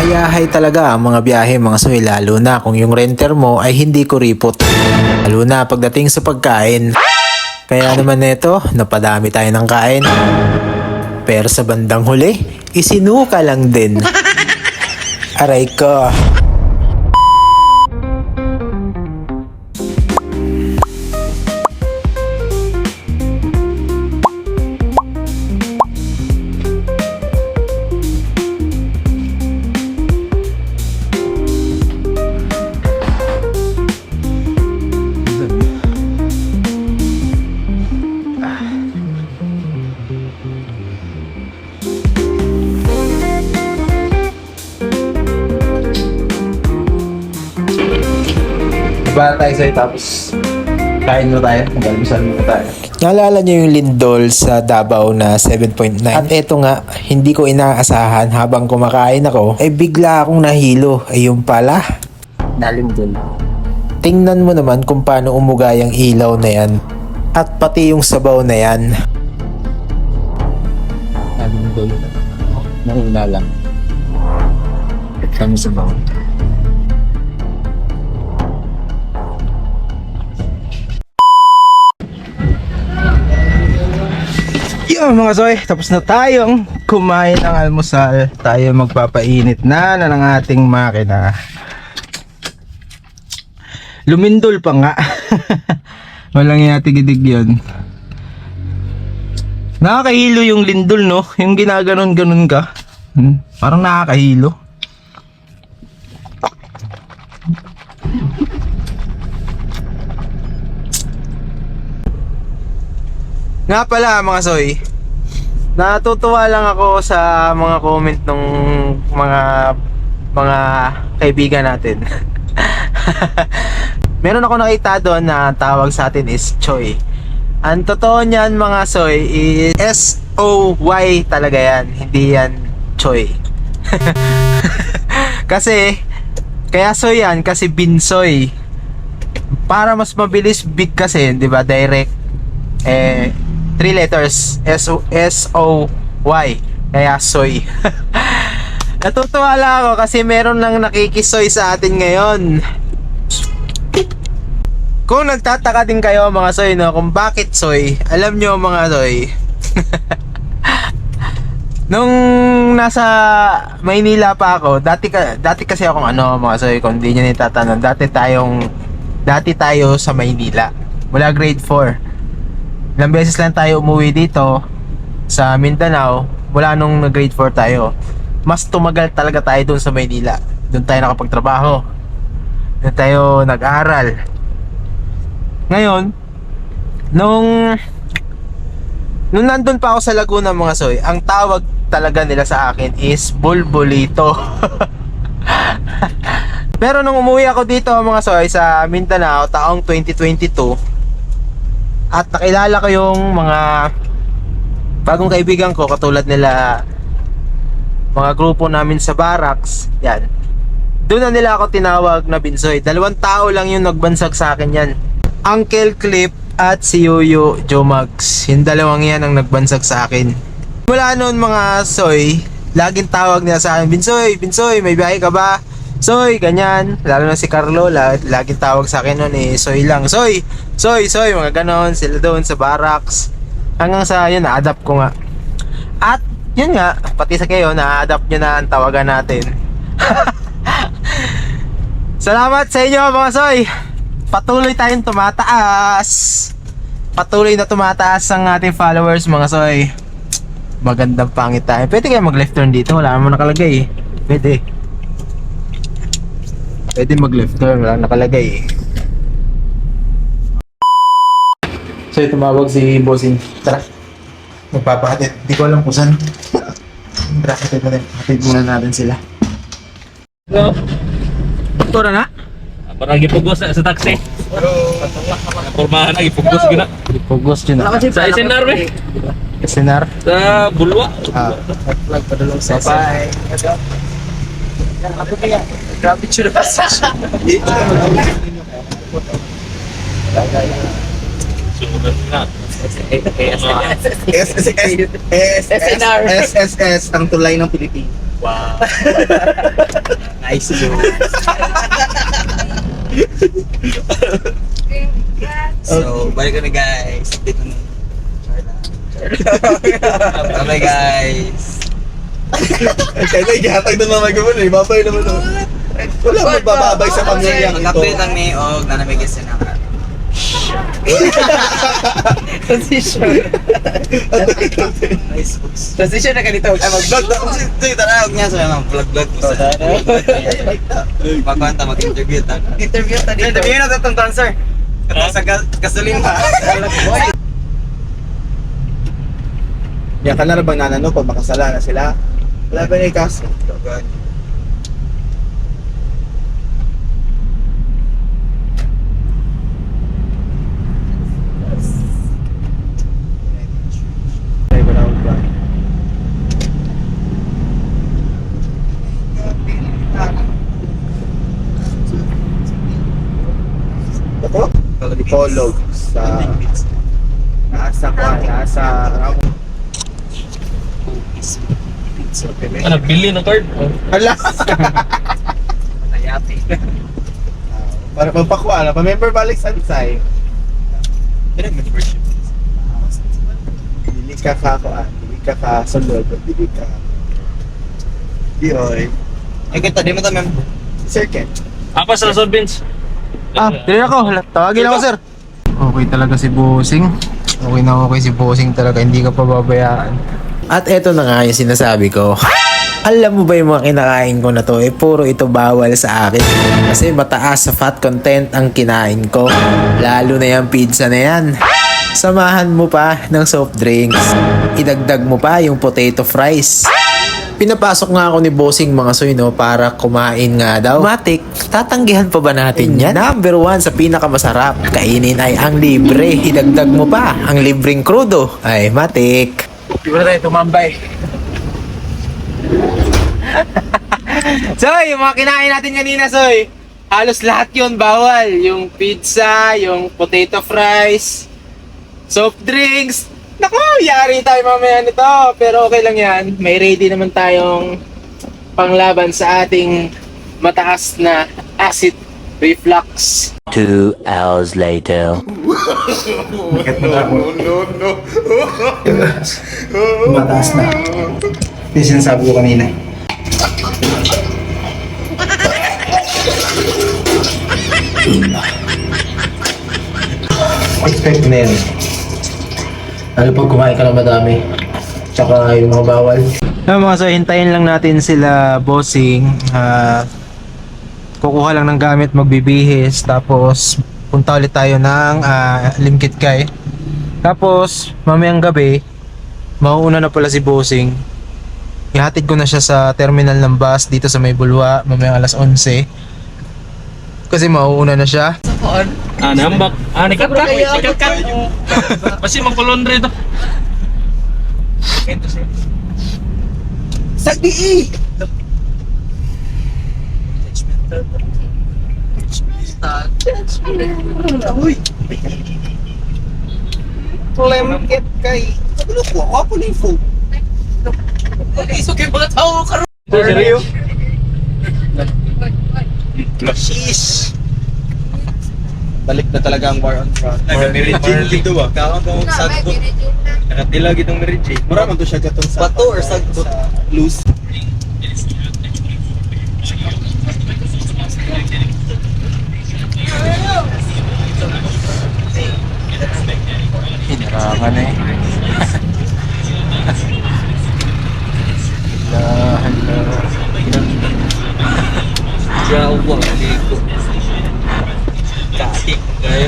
Mayahay talaga ang mga biyahe mga soy, lalo na kung yung renter mo ay hindi kuripot. Lalo na pagdating sa pagkain. Kaya naman neto, napadami tayo ng kain. Pero sa bandang huli, isinuka lang din. Aray ko. Ba tayo sa'yo tapos kain mo tayo, mag-almusal mo tayo. Naalala niyo yung lindol sa Davao na 7.9? At eto nga, hindi ko inaasahan habang kumakain ako, ay bigla akong nahilo. Ayun pala. Nalindol. Tingnan mo naman kung paano umuga yung ilaw na yan. At pati yung sabaw na yan. Nalindol. Nahina lang. Kami sa bawang. Yo mga soy, tapos na tayong kumain ng almusal. Tayo magpapainit na ng ating makina. Lumindol pa nga. Walang yatigidig yun. Nakakahilo yung lindol, no? Yung ginaganon-ganon ka. Parang nakakahilo. Nga pala mga soy, natutuwa lang ako sa mga comment ng mga kaibigan natin. Meron ako nakita doon na tawag sa atin is Choy. Ang totoo niyan mga soy is S-O-Y talaga yan, hindi yan Choy. Kasi kaya soy yan kasi binsoy. Para mas mabilis big kasi, 'di ba? Direct 3 letters S-O-Y, kaya soy. Natutuwa lang ako kasi meron lang nakikisoy sa atin ngayon. Kung nagtataka din kayo mga soy, no, kung bakit soy, alam nyo mga soy. Nung nasa Maynila pa ako, dati kasi akong mga soy, kung hindi nyo nitatanong, dati tayo sa Maynila mula grade 4. Ilang beses lang tayo umuwi dito sa Mindanao mula nung grade 4 tayo. Mas tumagal talaga tayo doon sa Maynila. Doon tayo nakapagtrabaho. Doon tayo nag-aral. Ngayon, nung nandun pa ako sa Laguna mga soy, ang tawag talaga nila sa akin is Bulbulito. Pero nung umuwi ako dito mga soy sa Mindanao taong 2022, at nakilala ko yung mga bagong kaibigan ko katulad nila, mga grupo namin sa barracks, yan. Doon na nila ako tinawag na Binsoy. 2 tao lang yung nagbansag sa akin yan. Uncle Clip at si Yuyo Jomags. Yung dalawang yan ang nagbansag sa akin. Mula noon mga soy, laging tawag nila sa akin, Binsoy, Binsoy, may biyahe ka ba? Soy, ganyan. Lalo na si Carlo, laging tawag sa akin noon Soy lang. Soy, Soy, Soy, mga ganon. Sila doon sa barracks. Hanggang sa yun, na-adapt ko nga. At yun nga, pati sa kayo, na-adapt nyo na ang tawagan natin. Salamat sa inyo mga soy. Patuloy tayong tumataas. Patuloy na tumataas ang ating followers mga soy. Magandang pangit tayo. Pwede kaya mag-left turn dito, wala naman nakalagay Pwede mag-left turn, wala nakalagay So tumawag si Bossing. Tara, magpapahatid. Hindi ko alam kung saan. Tara, hatid muna natin sila. Hello. Doktora na? Parang gipugos sa taxi. Pormahan na gipugos gina. Pugos yun na. Sa SNR be. SNR? Sa Bulwa. Flag pa doon sa bye. Grabe tsura passage. Sumunod na. SSS ang tulay ng Pilipinas. Wow. Nice joke. So, balik kami guys. Dito na. Bye guys. Kaya naghihatag ng mga gawin eh. Babay naman o. Wala magbababay sa pamilya ito. Mag-update lang ni Og na namigis na ka. Transition na ganito. Ay, mag-vlog na. Sige, tanawag niya. So, mag-vlog po sa... Pagkwanta, mag-interview ta. Interview dito. Interview na itong transfer. Katong sa gasolina. Yan ka na bang nanano pag makasala na sila? Wala ba na ikas? Ay, wala akong plan. Ito? Dipolog sa... Nasa Ano, bili ng card? Hala! Para pagpakuha na, pa-member balik sa Ansay. Dili ka kakuan, dili ka kasunod, dili ka... Di oy. Ay, kita, di mo ta mem. Circuit. Apa sa Luzon, Vince? Dili ako. Tawagin ako, sir. Okay talaga si Bossing. Okay na okay si Bossing talaga. Hindi ka pababayaan. At eto na nga yung sinasabi ko. Alam mo ba yung mga kinakain ko na to, puro ito bawal sa akin. Kasi mataas sa fat content ang kinain ko. Lalo na yung pizza na yan. Samahan mo pa ng soft drinks. Idagdag mo pa yung potato fries. Pinapasok nga ako ni Bossing mga soy para kumain nga daw. Matik, tatanggihan pa ba natin yan? Number 1 sa pinakamasarap. Kainin ay ang libre. Idagdag mo pa ang libreng krudo. Ay, Matik. Di ba na tayo tumambay? Soy, yung mga kinain natin kanina, Soy. Halos lahat yun bawal. Yung pizza, yung potato fries, soft drinks. Naku, yari tayo mamaya nito. Pero okay lang yan. May ready naman tayong panglaban sa ating mataas na acid reflux. 2 hours later. Mataas na. Yung sinasabi ko kanina. Expect na yan. Lalo pag kumain ka ng madami. Tsaka yung mga bawal. Mga so, hintayin lang natin sila Bossing. Kukuha lang ng gamit, magbibihis. Tapos, punta ulit tayo ng Limkit Kay. Tapos, mamayang gabi, mauuna na pala si Bossing. Ihatid ko na siya sa terminal ng bus dito sa May Bulwa, mamayang alas 11. Kasi mauuna na siya. Nambak. Nikat ka? Nikat ka? Kasi magpalondre ito. Sagdi! Lemket kay. Ano ko? Ako na yung phone. Seryo? Sheesh! Balik na talaga ang war on front. Nag-Mary dito ba? Kaon pa mong sagto. Nakatilag itong Mary J. Mura man to siya gatong sa... Bato or sagto? Loose. Hinarangan eh. Jawa, liko. Katik kayo.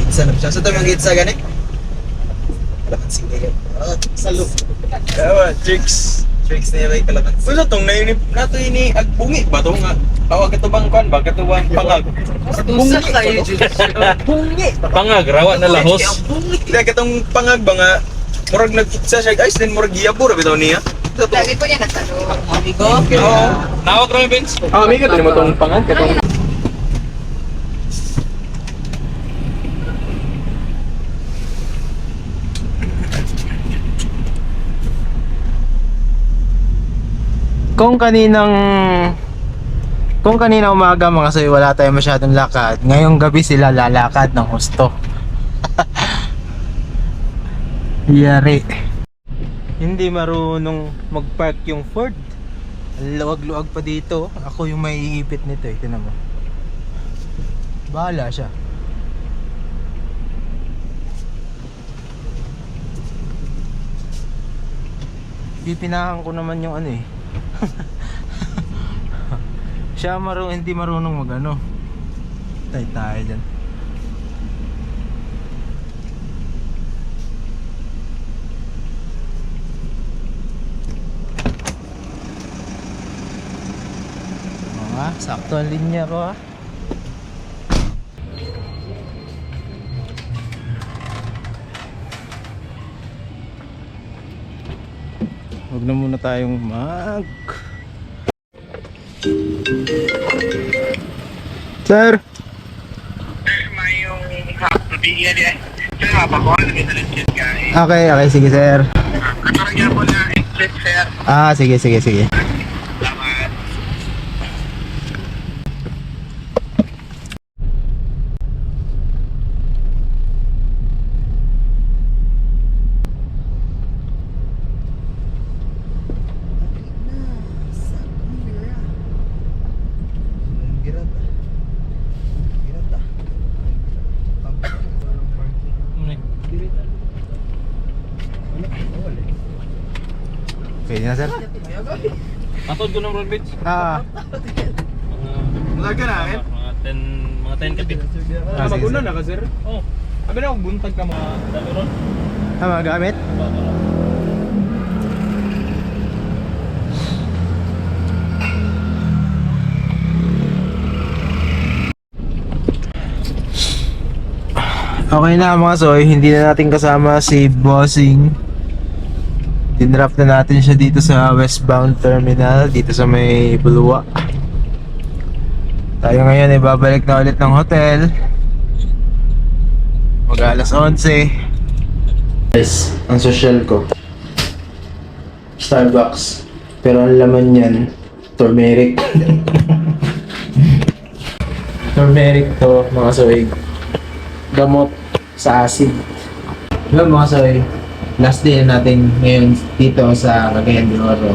Itza na siya. Sa ito yung itza gani? Kalamansi na yan. Salo. Kawa, chicks. Tricks na yan kalamansi. Ano tong nato ini agbungi ba to nga? Awag ito bang kwan ba? Katubang pangag. Bungi kayo, bungi. Pangag, rawa na lahos. Kaya katong pangag ba nga? Murag nagkitsa siya guys, then murag giyabor bitaw niya. Lagi po niya nagtanong. Amigo? Oo. Nawag kami, Vince. Amigo, tino mo tong pangag katong Kung kanina umaga mga soy, wala tayong masyadong lakad. Ngayong gabi sila lalakad ng husto. Yari. Hindi marunong mag-park yung Ford. Ang luwag-luwag pa dito. Ako yung may iipit nito eh. Tingnan mo. Bahala siya. Pipinahan ko naman yung ano eh. Siya hindi marunong mag ano. Tayo dyan. Sakto ang linya ko ha. Huwag na muna tayong Sir! Okay, sige sir. Sige. Pwede na sir? Atod ko ng road beach. Malaga na akin? Mga 10 kapit. Maguna na ka sir? Oo. Sabi na kung buntag ka mga Dami ron. Tama gamit? Okay na mga soy, hindi na natin kasama si Bossing. Dinrap na natin siya dito sa westbound terminal, dito sa may Bulwa. Tayo ngayon ay babalik na ulit ng hotel. Mag-alas 11. Guys, ang social ko Starbucks. Pero ang laman yan turmeric. Turmeric to mga soy. Gamot sa acid. Yun mga soy, last day na natin ngayon dito sa Cagayan de Oro.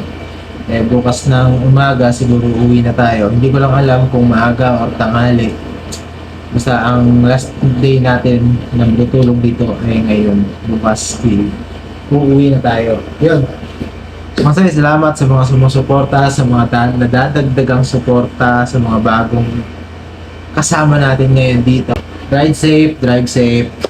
Bukas ng umaga siguro uwi na tayo. Hindi ko lang alam kung maaga o tanghali. Basta ang last day natin ng tutulog dito ay ngayon. Bukas uuwi na tayo. Yun. Mga soy, salamat sa mga sumusuporta, sa mga nadadagdagang suporta, sa mga bagong kasama natin ngayon dito. Drive safe.